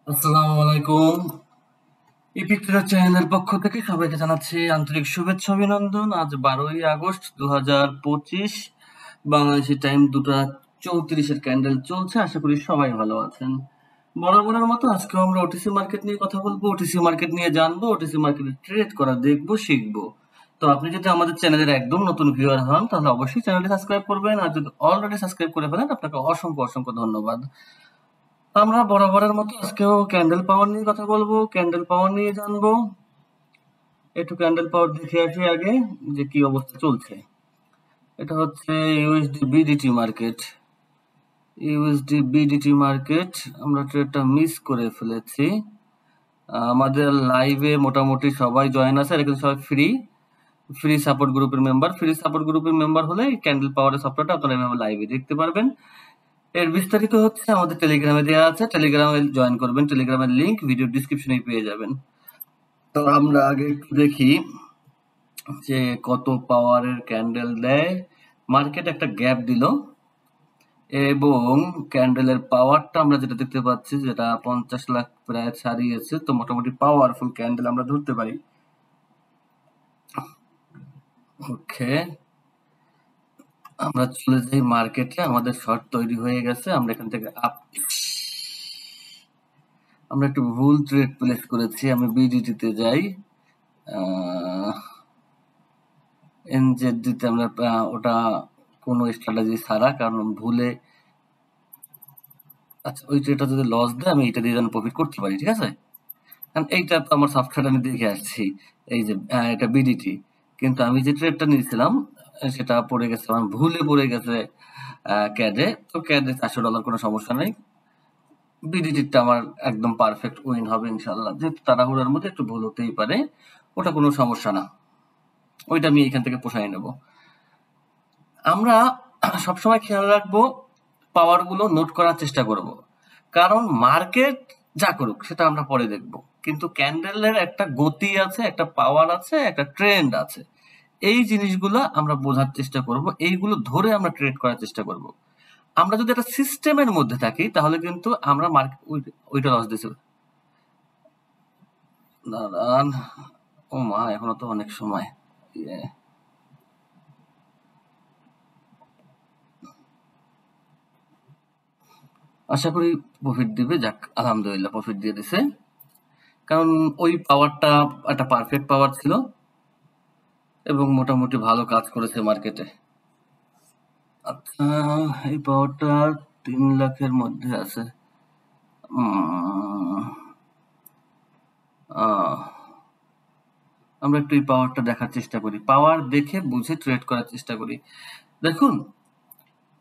আসসালামু আলাইকুম। ইপিকটার চ্যানেলের পক্ষ থেকে সবাইকে জানাচ্ছি আন্তরিক শুভেচ্ছা অভিনন্দন। আজ 12ই আগস্ট 2025, বাংলাদেশি টাইম 2টা 34-এর ক্যান্ডেল চলছে। আশা করি সবাই ভালো আছেন। বরাবরের মতো আজকেও আমরা ওটিসি মার্কেট নিয়ে কথা বলবো, ওটিসি মার্কেট নিয়ে জানবো, ওটিসি মার্কেটে ট্রেড করা দেখবো, শিখবো। তো আপনি যদি আমাদের চ্যানেলের একদম নতুন ভিউয়ার হন তাহলে অবশ্যই চ্যানেলটি সাবস্ক্রাইব করবেন, আর যদি অলরেডি সাবস্ক্রাইব করে ফেলেন আপনাকে অসংখ্য অসংখ্য ধন্যবাদ। আমরা বরাবরের মতো আজকেও ক্যান্ডেল পাওয়ার নিয়ে কথা বলবো, ক্যান্ডেল পাওয়ার নিয়ে জানবো। একটু ক্যান্ডেল পাওয়ার দেখে আসি আগে যে কি অবস্থা চলছে। এটা হচ্ছে USD BDT market. USD BDT market আমরা ট্রেডটা মিস করে ফেলেছি। আমাদের লাইভে মোটামুটি সবাই জয়েন আছে, আর এখানে সবাই ফ্রি সাপোর্ট গ্রুপের মেম্বার। ফ্রি সাপোর্ট গ্রুপের মেম্বার হলে ক্যান্ডেল পাওয়ারের সফটওয়্যারটা আপনারা এভাবে লাইভে দেখতে পারবেন। এর বিস্তারিত হচ্ছে আমাদের টেলিগ্রামে দেওয়া আছে, টেলিগ্রামে জয়েন করবেন। টেলিগ্রামের লিংক ভিডিও ডিসক্রিপশনে পেয়ে যাবেন। তো আমরা আগে একটু দেখি যে কত পাওয়ারের ক্যান্ডেল দেয়। মার্কেট একটা গ্যাপ দিল এবং ক্যান্ডেলের পাওয়ারটা আমরা যেটা দেখতে পাচ্ছি, যেটা 50 লাখ প্রায় ছাড়িয়েছে, তো মোটামুটি পাওয়ারফুল ক্যান্ডেল আমরা ধরতে পারি। ওকে, আমরা চলে যাই মার্কেটে। আমাদের শর্ট তৈরি হয়ে গেছে, আমরা এখান থেকে আমরা একটু ভুল ট্রেড প্লেস করেছি। আমি বিডিটিতে যাই, এনজেডিতে আমরা ওটা কোনো স্ট্র্যাটেজি ছাড়া, কারণ ভুলে আচ্ছা ওই ট্রেডটা যদি লস দেয় আমি এইটা দিয়ে যেন প্রফিট করতে পারি, ঠিক আছে? কারণ এইটা তো আমার সফটওয়্যার আমি দেখে আসছি, এই যে এটা বিডিটি, কিন্তু আমি যে ট্রেডটা নিয়েছিলাম সেটা পড়ে গেছে, আমার ভুলে পড়ে গেছে ক্যাডে। তো ক্যাডে $400 কোনো সমস্যা নেই, বিডিটিটা আমার একদম পারফেক্ট উইন হবে ইনশাল্লাহ। যেহেতু তাড়াহুড়ার মধ্যে একটু ভুল হতেই পারে, ওটা কোনো সমস্যা না, ওইটা আমি এখান থেকে পোষাই নেব। আমরা সবসময় খেয়াল রাখবো, পাওয়ার গুলো নোট করার চেষ্টা করব, কারণ মার্কেট যা করুক সেটা আমরা পরে দেখব, কিন্তু ক্যান্ডেলের একটা গতি আছে, একটা পাওয়ার আছে, একটা ট্রেন্ড আছে। এই জিনিসগুলো আমরা বোঝার চেষ্টা করব, এইগুলো ধরে আমরা ট্রেড করার চেষ্টা করব। আমরা যদি একটা সিস্টেমের মধ্যে থাকি তাহলে কিন্তু আমরা মার্কেট ওইটা লস দিছে। দাঁড়ান, ও মা, এখনো তো অনেক সময়। ইয়ে, আশা করি প্রফিট দিবে। যাক, আলহামদুলিল্লাহ প্রফিট দিয়ে দিছে, কারণ ওই পাওয়ারটা একটা পারফেক্ট পাওয়ার ছিল এবং মোটামুটি ভালো কাজ করেছে মার্কেটে। আচ্ছা, এই পাওয়ারটা 3 লাখের মধ্যে আছে। আমরা একটু এই পাওয়ারটা দেখার চেষ্টা করি, পাওয়ার দেখে বুঝে ট্রেড করার চেষ্টা করি। দেখুন,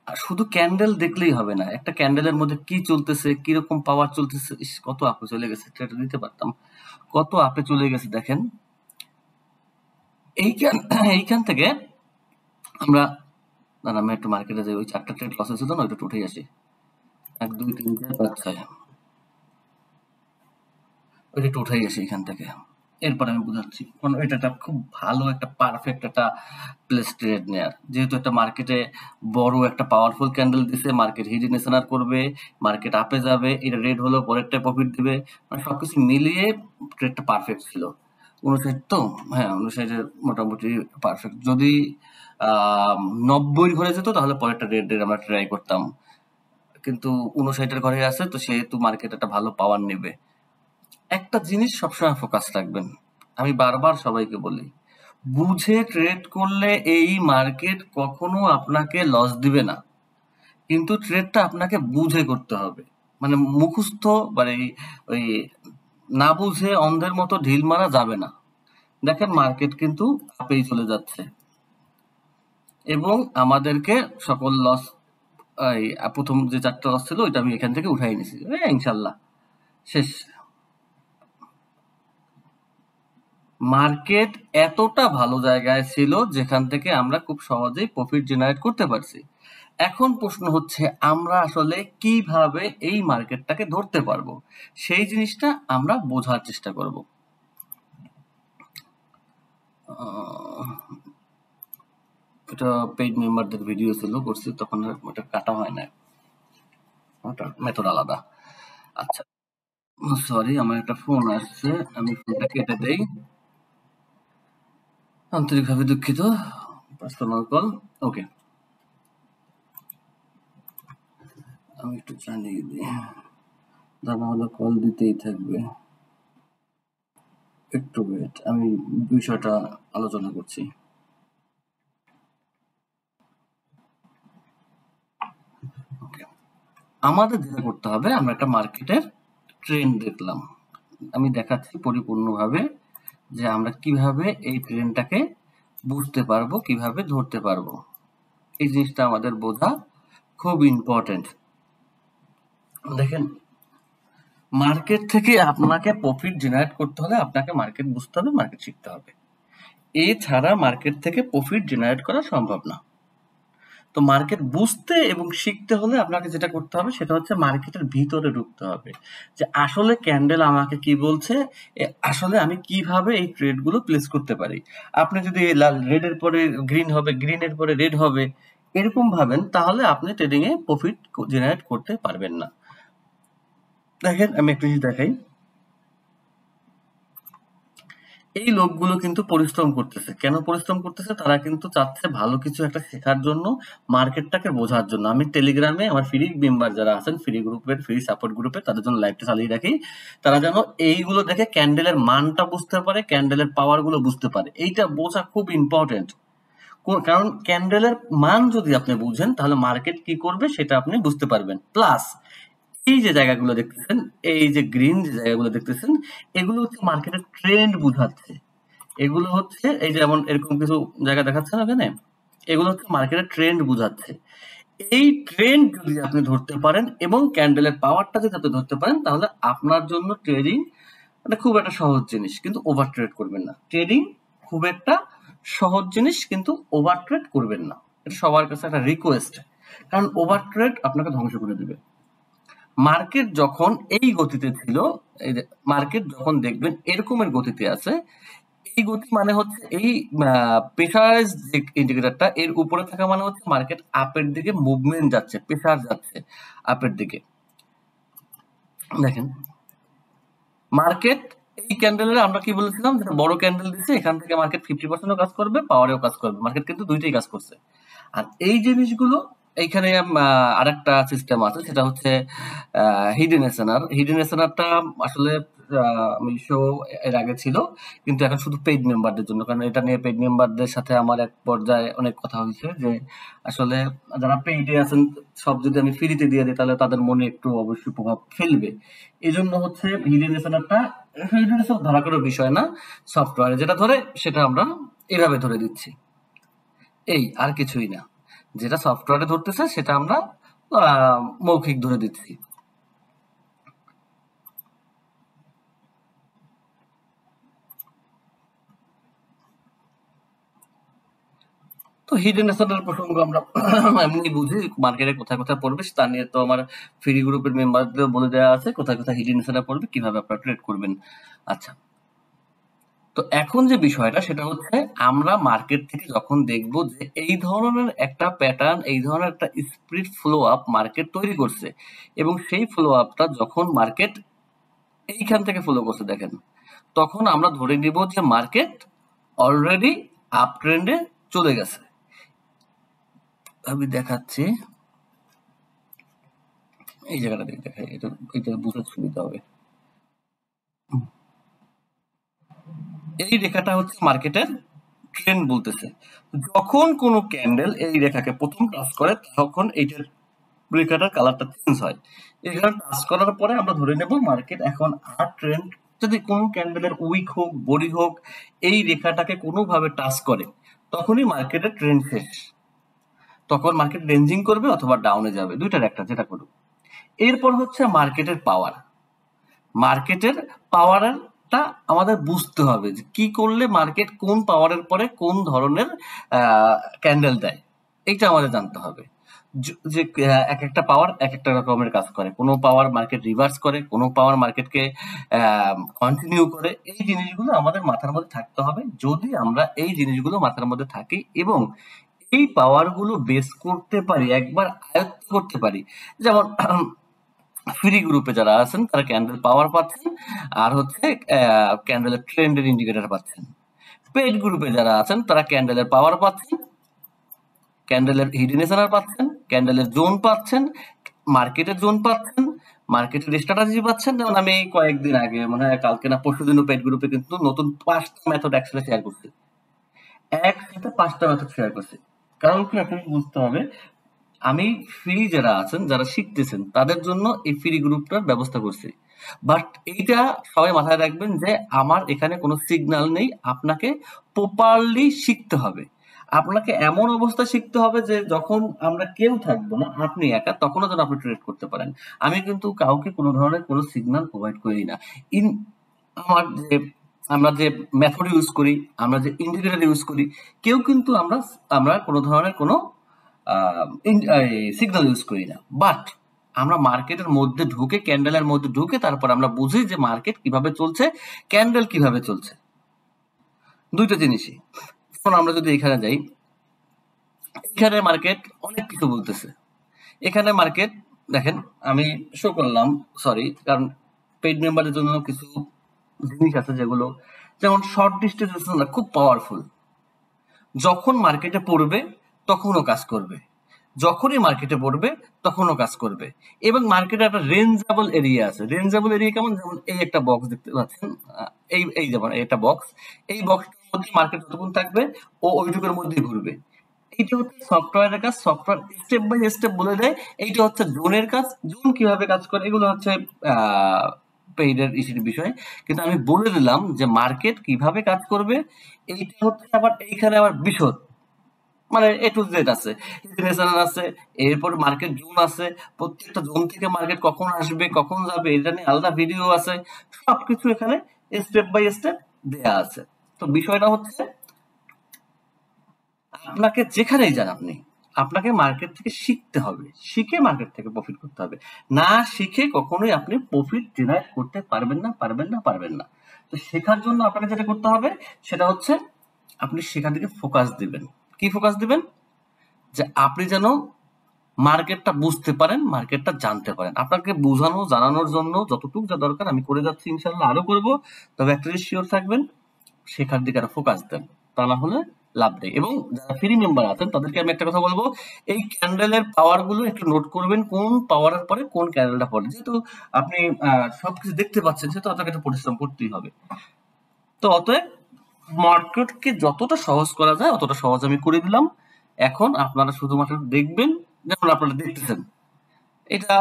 শুধু ক্যান্ডেল দেখলেই হবে না, একটা ক্যান্ডেলের মধ্যে কি চলতেছে, কিরকম পাওয়ার চলতেছে। ইস, কত আপে চলে গেছে, ট্রেড দিতে পারতাম, কত আপে চলে গেছে দেখেন। এইখান এইখান থেকে আমরা, না আমি একটু মার্কেটে যাই, ওই 4টা ট্রেড লস হয়েছিল না, ওইটা একটু উঠেই আসি। 1 2 3 4 5 6, ওইটা একটু উঠেই আসি এখান থেকে, এরপর আমি বুঝাচ্ছি। কারণ এটা একটা খুব ভালো একটা পারফেক্ট একটা প্লেস ট্রেড নেয়ার, যেহেতু একটা মার্কেটে বড় একটা পাওয়ারফুল ক্যান্ডেল দিছে, মার্কেট হিডিনেশনার করবে, মার্কেট আপে যাবে, এটা রেড হলো পরেরটা প্রফিট দিবে, মানে সবকিছু মিলিয়ে ট্রেডটা পারফেক্ট ছিল। 59 তো, হ্যাঁ 59 মোটামুটি পারফেক্ট। যদি 90 ঘরে যেত তাহলে পরেরটা রেড আমরা ট্রাই করতাম, কিন্তু 59 ঘরে আছে, তো সেহেতু মার্কেট একটা ভালো পাওয়ার নেবে। একটা জিনিস সবসময় ফোকাস রাখবেন, আমি বারবার সবাইকে বলি, বুঝে ট্রেড করলে এই মার্কেট কখনো আপনাকে লস দিবে না, কিন্তু ট্রেডটা আপনাকে বুঝে করতে হবে। মানে মুখস্থ, মানে ওই না বুঝে অন্ধের মতো ঢিল মারা যাবে না। দেখেন মার্কেট কিন্তু আপেই চলে যাচ্ছে এবং আমাদেরকে সকল লস, এই প্রথম যে 4টা লস ছিল ওইটা আমি এখান থেকে উঠাই নিছি, ইনশাল্লাহ শেষ। মার্কেট এতটা ভালো জায়গায় ছিল যেখান থেকে আমরা খুব সহজেই প্রফিট জেনারেট করতে পারছি। এখন প্রশ্ন হচ্ছে আমরা আসলে কিভাবে এই মার্কেটটাকে ধরতে পারবো, সেই জিনিসটা আমরা বোঝার চেষ্টা করব। এটা পেইড মেম্বারদের ভিডিও ছিল, করছি তখন ওটা কাটা হয় না, ওটা মেথড আলাদা। আচ্ছা, সরি, আমার একটা ফোন আসছে, আমি ফোনটা কেটে দেই। আন্তরিকভাবে দুঃখিত। Personal call. ওকে, আমি একটু জানিয়ে দিই, তা নাহলে কল দিতেই থাকবে। একটু ওয়েট, আমি বিষয়টা আলোচনা করছি। ওকে, আমাদের যেটা করতে হবে, আমরা একটা মার্কেটের ট্রেন্ড দেখলাম, আমি দেখাচ্ছি পরিপূর্ণভাবে যে আমরা কিভাবে এই ট্রেন্ডটাকে বুঝতে পারবো, কিভাবে ধরতে পারবো। এই জিনিসটা আমাদের বোঝা খুব ইম্পর্টেন্ট। দেখেন, মার্কেট থেকে আপনাকে প্রফিট জেনারেট করতে হলে আপনাকে মার্কেট বুঝতে হবে, মার্কেট শিখতে হবে। এছাড়া মার্কেট থেকে প্রফিট জেনারেট করা সম্ভব না। তো মার্কেট বুঝতে এবং শিখতে হলে আপনাকে যেটা করতে হবে সেটা হচ্ছে মার্কেটের ভিতরে ঢুকতে হবে, যে আসলে ক্যান্ডেল আমাকে কি বলছে, আসলে আমি কিভাবে এই ট্রেড গুলো প্লেস করতে পারি। আপনি যদি লাল রেড এর পরে গ্রিন হবে, গ্রিন এর পরে রেড হবে, এরকম ভাবেন, তাহলে আপনি ট্রেডিং এ প্রফিট জেনারেট করতে পারবেন না। দেখেন, আমি একটু জিনিস দেখাই। এই লোকগুলো কিন্তু পরিশ্রম করতেছে। কেন পরিশ্রম করতেছে? তারা কিন্তু চাচ্ছে ভালো কিছু একটা শেখার জন্য, মার্কেটটাকে বোঝার জন্য। আমি টেলিগ্রামে আমার ফ্রি মেম্বার যারা আছেন, ফ্রি গ্রুপের, ফ্রি সাপোর্ট গ্রুপে, তাদের জন্য লাইভটা চালিয়ে রাখি। তারা যেন এইগুলো দেখে ক্যান্ডেলের মানটা বুঝতে পারে, ক্যান্ডেলের পাওয়ার গুলো বুঝতে পারে। এইটা বোঝা খুব ইম্পর্টেন্ট। কারণ ক্যান্ডেলের মান যদি আপনি বুঝেন, তাহলে মার্কেট কি করবে সেটা আপনি বুঝতে পারবেন। প্লাস এই যে জায়গাগুলো দেখতেছেন, এই যে গ্রিন যে জায়গাগুলো দেখতেছেন, এগুলো হচ্ছে মার্কেটের ট্রেন্ড বুঝাচ্ছে। এগুলো হচ্ছে এই যেমন এরকম কিছু জায়গা দেখাচ্ছে না ওখানে, এগুলো হচ্ছে মার্কেটের ট্রেন্ড বুঝাচ্ছে। এই ট্রেন্ড যদি আপনি ধরতে পারেন এবং ক্যান্ডেলের পাওয়ারটা যদি আপনি ধরতে পারেন, তাহলে আপনার জন্য ট্রেডিং এটা খুব একটা সহজ জিনিস, কিন্তু ওভার ট্রেড করবেন না। ট্রেডিং খুব একটা সহজ জিনিস, কিন্তু ওভার ট্রেড করবেন না। এটা সবার কাছে একটা রিকোয়েস্ট, কারণ ওভার ট্রেড আপনাকে ধ্বংস করে দিবে। মার্কেট যখন এই গতিতে ছিল, এই যে মার্কেট যখন দেখবেন এরকমের গতিতে আছে, এই গতি মানে হচ্ছে এই প্রেসারাইজ যে ইন্ডিকেটরটা এর উপরে থাকা মানে হচ্ছে মার্কেট আপের দিকে মুভমেন্ট যাচ্ছে, প্রেসার যাচ্ছে আপের দিকে। দেখেন, মার্কেট এই ক্যান্ডেলের আমরা কি বলেছিলাম, যেটা বড় ক্যান্ডেল দিচ্ছে, এখান থেকে মার্কেট 50%ও কাজ করবে, পাওয়ারেও কাজ করবে। মার্কেট কিন্তু দুইটাই কাজ করছে। আর এই জিনিসগুলো এইখানে আরেকটা সিস্টেম আছে, সেটা হচ্ছে হিডেন এসএনআর। হিডেন এসএনআরটা আসলে আমি শো এর আগে ছিল, কিন্তু এখন শুধু পেইড মেম্বারদের জন্য, কারণ এটা নিয়ে পেইড মেম্বারদের সাথে আমার এক পর্যায়ে অনেক কথা হয়েছে যে আসলে যারা পেইডে আছেন, সব যদি আমি ফ্রিতে দিয়ে দিই তাহলে তাদের মনে একটু অবশ্যই প্রভাব ফেলবে। এই জন্য হচ্ছে হিডেন এসএনআরটা, হিডেন এসএনআর ধরা কোনো বিষয় না, সফটওয়্যারে যেটা ধরে সেটা আমরা এভাবে ধরে দিচ্ছি, এই আর কিছুই না। যেটা সফটওয়্যারে ধরতেছে সেটা আমরা মৌখিক ধরে দিচ্ছি। তো হিডেন এসেটের প্রসঙ্গ আমরা এমনি বুঝি, মার্কেটে কোথায় কোথায় পড়বে তা নিয়ে তো আমার ফ্রি গ্রুপের মেম্বারদের বলে দেওয়া আছে কোথায় কোথায় হিডেন এসেট পড়বে, কিভাবে আপনারা ট্রেড করবেন। আচ্ছা, তো এখন যে বিষয়টা সেটা হচ্ছে, আমরা মার্কেট থেকে যখন দেখব যে এই ধরনের একটা প্যাটার্ন, এই ধরনের একটা স্পিড ফ্লো আপ মার্কেট তৈরি করছে, এবং সেই ফ্লো আপটা যখন মার্কেট এইখান থেকে ফলো করছে দেখেন, তখন আমরা ধরে নিব যে মার্কেট অলরেডি আপ ট্রেন্ডে চলে গেছে। আমি দেখাচ্ছি, এই জায়গাটা দেখে দেখাই, এটা বুঝতে সুবিধা হবে। এই রেখাটা হচ্ছে মার্কেটের ট্রেন্ড বলতেছে। যখন কোনো ক্যান্ডেল এই রেখাকে প্রথম টাচ করে, তখন এইটার রেখাটার কালারটা চেঞ্জ হয়। এখানে টাচ করার পরে আমরা ধরে নেব মার্কেট এখন আর ট্রেন্ড। যদি কোনো ক্যান্ডেলের উইক হোক, বড়ি হোক, এই রেখাটাকে কোনোভাবে টাচ করে, তখনই মার্কেটের ট্রেন্ড শেষ। তখন মার্কেট রেঞ্জিং করবে অথবা ডাউনে যাবে, দুইটার একটা, যেটা করুক। এরপর হচ্ছে মার্কেটের পাওয়ার। মার্কেটের পাওয়ারটা আমাদের বুঝতে হবে যে কি করলে মার্কেট কোন পাওয়ারের পরে কোন ধরনের ক্যান্ডেল দেয়, এইটা আমাদের জানতে হবে। যে এক একটা পাওয়ার এক একটা রকমের কাজ করে, কোনো পাওয়ার মার্কেট রিভার্স করে, কোনো পাওয়ার মার্কেটকে কন্টিনিউ করে। এই জিনিসগুলো আমাদের মাথার মধ্যে থাকতে হবে। যদি আমরা এই জিনিসগুলো মাথার মধ্যে থাকি এবং এই পাওয়ার গুলো বেস করতে পারি, একবার আয়ত্ত করতে পারি, যেমন ফ্রি গ্রুপে যারা আছেন তারা ক্যান্ডেল পাওয়ার পাচ্ছেন, আর হচ্ছে ক্যান্ডেলের ট্রেন্ডের ইন্ডিকেটর পাচ্ছেন। পেইড গ্রুপে যারা আছেন তারা ক্যান্ডেলের পাওয়ার পাচ্ছেন, ক্যান্ডেলের হিডেন এসএনআর পাচ্ছেন, ক্যান্ডেলের জোন পাচ্ছেন, মার্কেটের জোন পাচ্ছেন, মার্কেটের স্ট্র্যাটেজি পাচ্ছেন। যেমন আমি এই কয়েকদিন আগে মনে হয় কালকে না পরশুদিনও পেইড গ্রুপে কিন্তু নতুন 5টা মেথড একসাথে শেয়ার করছি। একসাথে 5টা মেথড শেয়ার করছি। কারণ কি আপনাকে বুঝতে হবে, আমি ফ্রি যারা আছেন, যারা শিখতেছেন তাদের জন্য এই ফ্রি গ্রুপটার ব্যবস্থা করছি। বাট এইটা সবাই মাথায় রাখবেন যে আমার এখানে কোনো সিগন্যাল নেই, আপনাকে প্রপারলি শিখতে হবে। আপনাকে এমন অবস্থা শিখতে হবে যে যখন আমরা কেউ থাকবো না, আপনি একা, তখনও যেন আপনি ট্রেড করতে পারেন। আমি কিন্তু কাউকে কোনো ধরনের কোনো সিগন্যাল প্রোভাইড করি না। ইন আমার যে আমরা যে মেথড ইউজ করি, আমরা যে ইন্ডিকেটর ইউজ করি, কেউ কিন্তু আমরা আমরা কোনো ধরনের কোনো সিগন্যাল ইউজ করি না। বাট আমরা মার্কেটের মধ্যে ঢুকে, ক্যান্ডেলের মধ্যে ঢুকে তারপর আমরা বুঝি যে মার্কেট কিভাবে চলছে, ক্যান্ডেল কিভাবে চলছে। দুইটা জিনিসই। এখন আমরা যদি এখানে যাই, এখানে মার্কেট অনেক কিছু বলতেছে। এখানে মার্কেট দেখেন, আমি শো করলাম, সরি, কারণ পেইড মেম্বারের জন্য কিছু জিনিস আছে যেগুলো, যেমন শর্ট ডিস্টেন্স খুব পাওয়ারফুল। যখন মার্কেটে পড়বে তখনও কাজ করবে, যখনই মার্কেটে পড়বে তখনও কাজ করবে। এবং মার্কেটে একটা রেঞ্জেবল এরিয়া আছে। রেঞ্জেবল এরিয়া কেমন? যেমন এই একটা বক্স দেখতে পাচ্ছেন, এই এই যেমন একটা বক্স, এই বক্সটার মধ্যে মার্কেট যতক্ষণ থাকবে ও ওইটুকুর মধ্যেই ঘুরবে। এইটা হচ্ছে সফটওয়্যারের কাজ। সফটওয়্যার স্টেপ বাই স্টেপ বলে দেয়। এইটা হচ্ছে জোনের কাজ। জোন কিভাবে কাজ করে এগুলো হচ্ছে পেইডের ইস্যুর বিষয়। কিন্তু আমি বলে দিলাম যে মার্কেট কিভাবে কাজ করবে। এইটা হচ্ছে আবার এইখানে আবার বিশদ, মানে এ টু জেড আছে, ন্যাশনাল আছে, এরপর মার্কেট জোন আছে, প্রত্যেকটা জোন থেকে মার্কেট কখন আসবে কখন যাবে এটা নিয়ে আলাদা ভিডিও আছে। সবকিছু এখানে স্টেপ বাই স্টেপ দেয়া আছে। তো বিষয়টা হচ্ছে, আপনাকে যেখানেই যান আপনি, আপনাকে মার্কেট থেকে শিখতে হবে, শিখে মার্কেট থেকে প্রফিট করতে হবে। না শিখে কখনোই আপনি প্রফিট জেনারেট করতে পারবেন না, পারবেন না, পারবেন না। তো শেখার জন্য আপনাকে যেটা করতে হবে সেটা হচ্ছে আপনি সেখান থেকে ফোকাস দিবেন। কি ফোকাস দিবেন? যে আপনি যেন মার্কেটটা বুঝতে পারেন, মার্কেটটা জানতে পারেন। আপনাকে বোঝানো জানানোর জন্য যতটুকু যা দরকার আমি করে যাচ্ছি, ইনশাল্লাহ আরো করব। তবে একটা জিনিস শিওর থাকবেন, শেখার দিকে আরো ফোকাস দেন, তা না হলে লাভ নেই। এবং যারা ফ্রি মেম্বার আছেন তাদেরকে আমি একটা কথা বলবো, এই ক্যান্ডেলের পাওয়ার গুলো একটু নোট করবেন, কোন পাওয়ারের পরে কোন ক্যান্ডেলটা পড়ে। যেহেতু আপনি সবকিছু দেখতে পাচ্ছেন, সেহেতু আপনাকে একটু পরিশ্রম করতেই হবে। তো অতএব মার্কেটকে যতটা সহজ করা যায় অতটা সহজ আমি করে দিলাম। এখন আপনারা শুধুমাত্র দেখবেন, যেমন আপনারা দেখতেছেন এটা,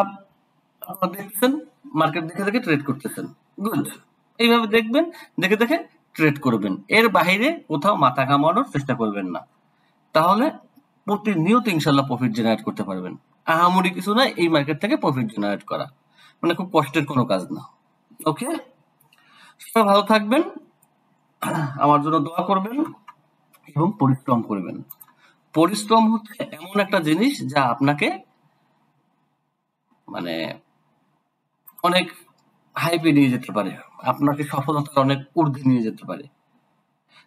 আপনারা দেখতেছেন মার্কেট দেখে দেখে ট্রেড করতেছেন। গুড। এইভাবে দেখবেন, দেখে দেখে ট্রেড করবেন। এর বাইরে কোথাও মাথা ঘামানোর চেষ্টা করবেন না। তাহলে প্রতিনিয়ত ইনশাল্লাহ প্রফিট জেনারেট করতে পারবেন। আহামরি কিছু না এই মার্কেট থেকে প্রফিট জেনারেট করা, মানে খুব কষ্টের কোনো কাজ না। ওকে, সবাই ভালো থাকবেন, আমার জন্য দোয়া করবেন এবং পরিশ্রম করবেন। পরিশ্রম হচ্ছে এমন একটা জিনিস যা আপনাকে মানে অনেক হাইপে নিয়ে যেতে পারে, আপনাকে সফলতার অনেক ঊর্ধ্বে নিয়ে যেতে পারে।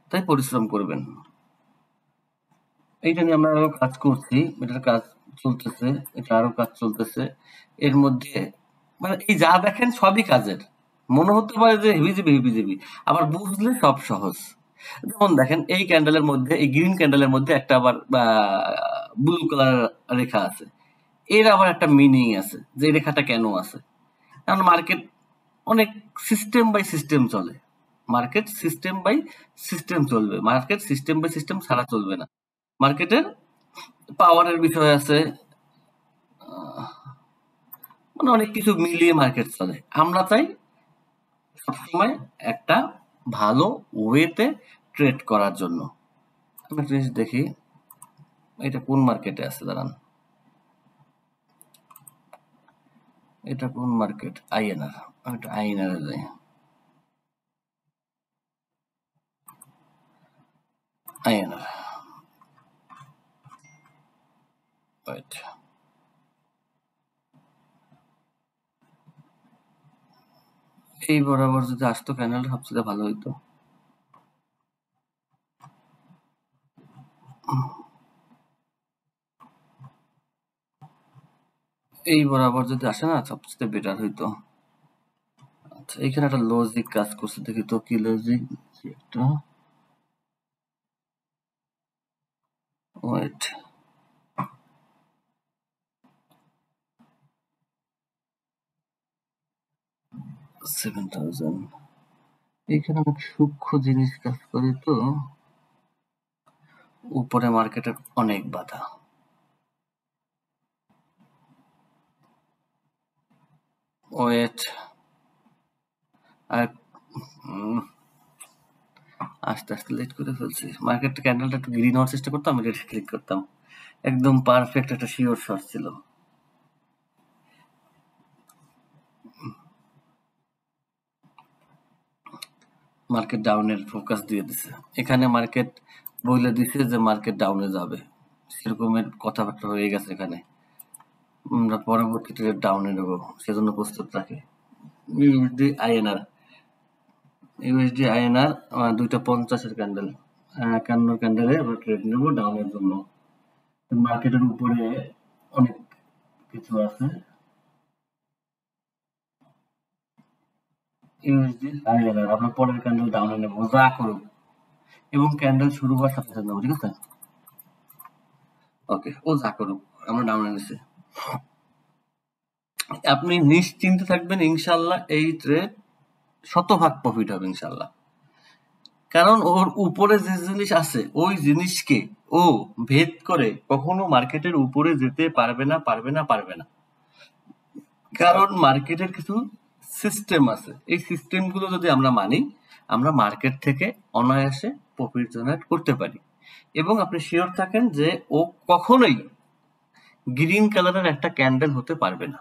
তাই পরিশ্রম করবেন। এইটা নিয়ে আমরা আরো কাজ করছি, এটার কাজ চলতেছে, এটা আরো কাজ চলতেছে। এর মধ্যে মানে এই যা দেখেন সবই কাজের। মনে হতে পারে যে হিবিজিবি হিবিজিবি, আবার বুঝলে সব সহজ। যেমন দেখেন এই ক্যান্ডেলের মধ্যে, এই গ্রিন ক্যান্ডেলের মধ্যে একটা আবার ব্লু কালার রেখা আছে। এর আবার একটা মিনিং আছে যে এই রেখাটা কেন আছে। কারণ মার্কেট অনেক সিস্টেম বাই সিস্টেম চলে। মার্কেট সিস্টেম বাই সিস্টেম চলবে। মার্কেট সিস্টেম বাই সিস্টেম ছাড়া চলবে না। মার্কেটের পাওয়ারের বিষয় আছে, মানে অনেক কিছু মিলিয়ে মার্কেট চলে। আমরা চাই সবসময় একটা ভালো ওয়েতে ট্রেড করার জন্য। আমি একটা জিনিস দেখি, এটা কোন মার্কেটে আছে দাঁড়ান, এটা কোন মার্কেট? আইএনআর। আমি একটু আইএনআর যাই। আইএনআর, ওয়েট, এই বরাবর যদি আসতো ক্যানেলটা সবচেয়ে ভালো হইতো। এই বরাবর যদি আসে না সবচেয়ে বেটার হইতো। আচ্ছা এখানে একটা লজিক কাজ করছে, দেখি তো কি লজিক। একটা ওয়েট, $7,000 এখানে অনেক সূক্ষ্ম জিনিস কাজ করে, তো উপরে মার্কেটের অনেক বাধা। ওয়েট, আর আস্তে আস্তে লেট করে ফেলছি। মার্কেট ক্যান্ডেলটা একটু গ্রিন হওয়ার চেষ্টা করতাম, এটা ক্লিক করতাম, একদম পারফেক্ট একটা শিওর শট ছিল। মার্কেট ডাউনের ফোকাস দিয়ে দিছে, এখানে মার্কেট বলে দিছে যে মার্কেট ডাউনে যাবে, সেরকমের কথাবার্তা হয়ে গেছে এখানে। আমরা পরবর্তীতে ডাউনে নেব, সেজন্য প্রস্তুত রাখি। ইউএসডি আইএনআর, ইউএসডি আইএনআর দুইটা 50-এর ক্যান্ডেল, 51 ক্যান্ডেলে আমরা ট্রেড নেব ডাউনের জন্য। মার্কেটের উপরে অনেক কিছু আছে। ইউএসডি আইএনআর আমরা পরের ক্যান্ডেল ডাউনে নেব যা করুক, এবং ক্যান্ডেল শুরু হওয়ার সাথে সাথে নেব, ঠিক আছে? ওকে, ও যা করুক আমরা ডাউনে নিছি। আপনি নিশ্চিন্তে থাকবেন ইনশাল্লাহ, এই ট্রেড 100% প্রফিট হবে ইনশাল্লাহ। কারণ ওর উপরে যে জিনিস আছে ওই জিনিসকে ও ভেদ করে কখনো মার্কেটের উপরে যেতে পারবে না, পারবে না, পারবে না। কারণ মার্কেটের কিছু সিস্টেম আছে, এই সিস্টেমগুলো যদি আমরা মানি, আমরা মার্কেট থেকে অনায়াসে প্রফিট জেনারেট করতে পারি। এবং আপনি শিওর থাকেন যে ও কখনোই গ্রিন কালারের একটা ক্যান্ডেল হতে পারবে না,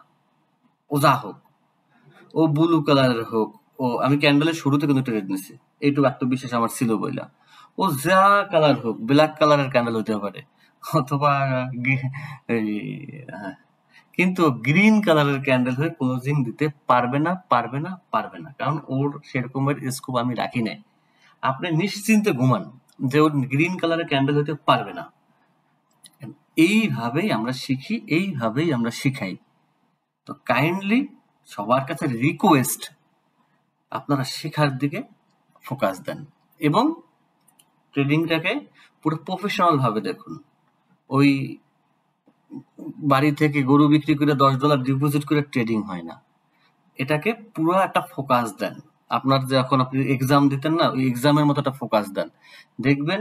ও যা হোক, ও ব্লু কালারের হোক। ও আমি ক্যান্ডেলের শুরুতে কিন্তু ট্রেড নিছি, এইটুকু আত্মবিশ্বাস আমার ছিল বইলা। ও যা কালার হোক, ব্ল্যাক কালারের ক্যান্ডেল হতে পারে, অথবা এই, হ্যাঁ, কিন্তু গ্রিন কালারের ক্যান্ডেল হয়ে ক্লোজিং দিতে পারবে না, পারবে না, পারবে না। কারণ ওর সেরকমের স্কোপ আমি রাখি নাই। আপনি নিশ্চিন্তে ঘুমান যে ওর গ্রিন কালারের ক্যান্ডেল হতে পারবে না। এইভাবেই আমরা শিখি, এইভাবেই আমরা শিখাই। তো কাইন্ডলি সবার কাছে রিকোয়েস্ট, আপনারা শেখার দিকে ফোকাস দেন এবং ট্রেডিংটাকে পুরো প্রফেশনাল ভাবে দেখুন। ওই বাড়ি থেকে গরু বিক্রি করে $10 ডিপোজিট করে ট্রেডিং হয় না, এটাকে পুরো একটা ফোকাস দেন। আপনার যখন আপনি এক্সাম দিতেন না, ওই এক্সামের মতো একটা ফোকাস দেন, দেখবেন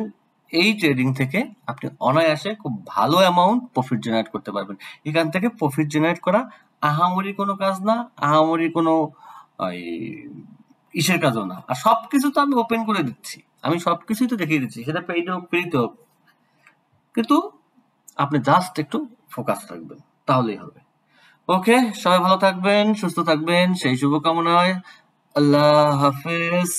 এই ট্রেডিং থেকে আপনি অনায়াসে খুব ভালো অ্যামাউন্ট প্রফিট জেনারেট করতে পারবেন। এখান থেকে প্রফিট জেনারেট করা আহামরি কোনো কাজ না, আহামরি কোনো ওই ইসের কাজও না। আর সবকিছু তো আমি ওপেন করে দিচ্ছি, আমি সবকিছুই তো দেখিয়ে দিচ্ছি, সেটা পেইড হোক ফ্রিতে হোক, কিন্তু আপনি জাস্ট একটু ফোকাস রাখবেন, তাহলেই হবে। ওকে, সবাই ভালো থাকবেন, সুস্থ থাকবেন, সেই শুভকামনায় আল্লাহ হাফেজ।